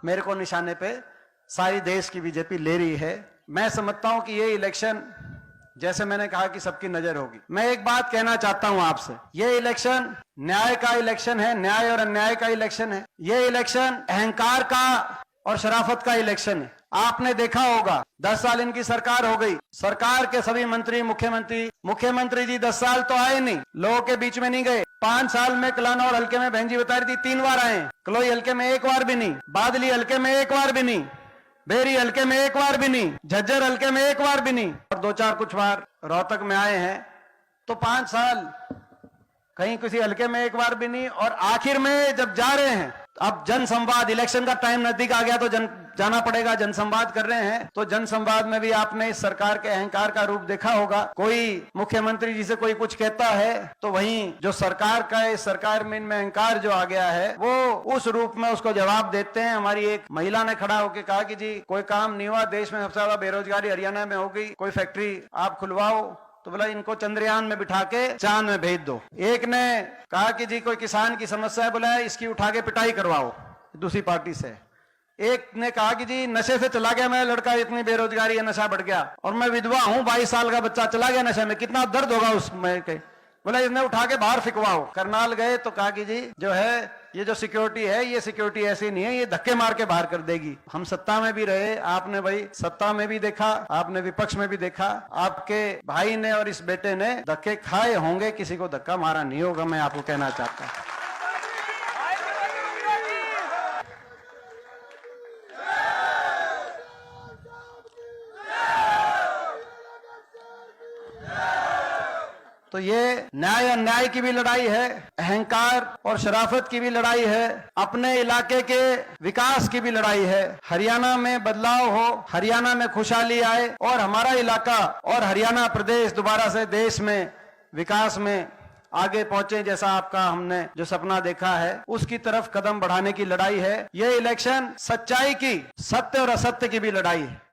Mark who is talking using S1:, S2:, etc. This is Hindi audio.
S1: मेरे को निशाने पे सारी देश की बीजेपी ले रही है। मैं समझता हूं कि ये इलेक्शन, जैसे मैंने कहा कि सबकी नजर होगी, मैं एक बात कहना चाहता हूं आपसे, ये इलेक्शन न्याय का इलेक्शन है, न्याय और अन्याय का इलेक्शन है। ये इलेक्शन अहंकार का और शराफत का इलेक्शन है। आपने देखा होगा 10 साल इनकी सरकार हो गई, सरकार के सभी मंत्री, मुख्यमंत्री जी 10 साल तो आए नहीं, लोगों के बीच में नहीं गए। 5 साल में कलानौर हल्के में बहन जी बता रही थी 3 बार आए, कलोई हल्के में 1 बार भी नहीं, बादली हल्के में 1 बार भी नहीं, बेरी हल्के में 1 बार भी नहीं, झज्जर हल्के में 1 बार भी नहीं, और 2-4 कुछ बार रोहतक में आए हैं। तो 5 साल कहीं किसी हल्के में 1 बार भी नहीं। और आखिर में जब जा रहे हैं, अब जनसंवाद, इलेक्शन का टाइम नजदीक आ गया तो जाना पड़ेगा, जनसंवाद कर रहे हैं। तो जनसंवाद में भी आपने इस सरकार के अहंकार का रूप देखा होगा। कोई मुख्यमंत्री जी से कोई कुछ कहता है तो वहीं जो सरकार का है, इस सरकार में इनमें अहंकार जो आ गया है, वो उस रूप में उसको जवाब देते हैं। हमारी एक महिला ने खड़ा होकर कहा कि जी कोई काम नहीं हुआ, देश में सबसे ज्यादा बेरोजगारी हरियाणा में हो गई, कोई फैक्ट्री आप खुलवाओ, तो बोला इनको चंद्रयान में बिठा के चांद में भेज दो। एक ने कहा कि जी कोई किसान की समस्या है, बोला इसकी उठा के पिटाई करवाओ दूसरी पार्टी से। एक ने कहा कि जी नशे से चला गया मेरा लड़का, इतनी बेरोजगारी है, नशा बढ़ गया, और मैं विधवा हूं, 22 साल का बच्चा चला गया नशे में, कितना दर्द होगा उसमें। बोला इसने उठा के बाहर फिकवाओ। करनाल गए तो कहा कि जी जो है ये जो सिक्योरिटी है, ये सिक्योरिटी ऐसी नहीं है, ये धक्के मार के बाहर कर देगी। हम सत्ता में भी रहे, आपने भाई सत्ता में भी देखा, आपने विपक्ष में भी देखा, आपके भाई ने और इस बेटे ने धक्के खाए होंगे, किसी को धक्का मारा नहीं होगा। मैं आपको कहना चाहता हूं। तो ये न्याय अन्याय की भी लड़ाई है, अहंकार और शराफत की भी लड़ाई है, अपने इलाके के विकास की भी लड़ाई है। हरियाणा में बदलाव हो, हरियाणा में खुशहाली आए और हमारा इलाका और हरियाणा प्रदेश दोबारा से देश में विकास में आगे पहुंचे, जैसा आपका हमने जो सपना देखा है, उसकी तरफ कदम बढ़ाने की लड़ाई है। ये इलेक्शन सच्चाई की, सत्य और असत्य की भी लड़ाई है।